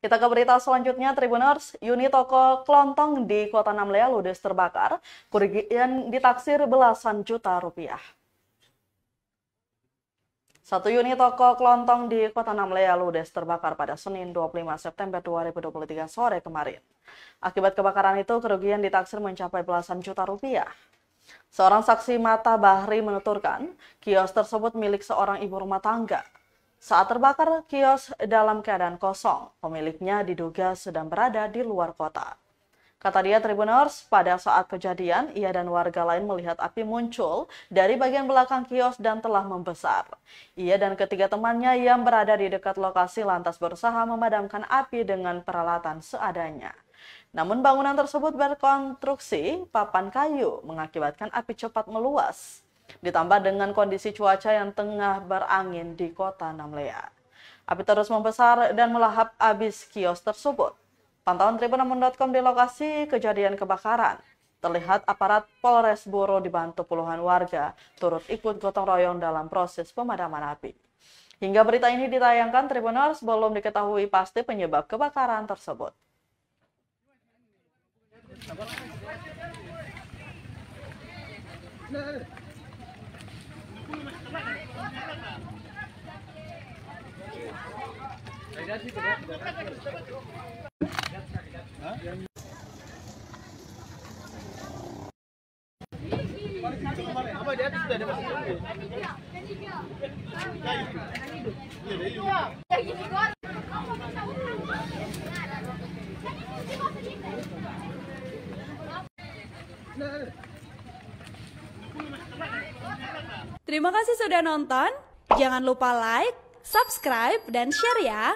Kita ke berita selanjutnya, Tribuners. Unit toko kelontong di Kota Namlea ludes terbakar, kerugian ditaksir belasan juta rupiah. Satu unit toko kelontong di Kota Namlea ludes terbakar pada Senin 25 September 2023 sore kemarin. Akibat kebakaran itu, kerugian ditaksir mencapai belasan juta rupiah. Seorang saksi mata Bahri menuturkan, kios tersebut milik seorang ibu rumah tangga. Saat terbakar, kios dalam keadaan kosong. Pemiliknya diduga sedang berada di luar kota. Kata dia, Tribuners, pada saat kejadian, ia dan warga lain melihat api muncul dari bagian belakang kios dan telah membesar. Ia dan ketiga temannya yang berada di dekat lokasi lantas berusaha memadamkan api dengan peralatan seadanya. Namun bangunan tersebut berkonstruksi papan kayu mengakibatkan api cepat meluas. Ditambah dengan kondisi cuaca yang tengah berangin di Kota Namlea. Api terus membesar dan melahap habis kios tersebut. Pantauan Tribun6.com di lokasi kejadian kebakaran. Terlihat aparat Polres Buro dibantu puluhan warga turut ikut gotong royong dalam proses pemadaman api. Hingga berita ini ditayangkan, Tribuners, belum diketahui pasti penyebab kebakaran tersebut. Terima kasih sudah nonton. Jangan lupa like, subscribe, dan share ya.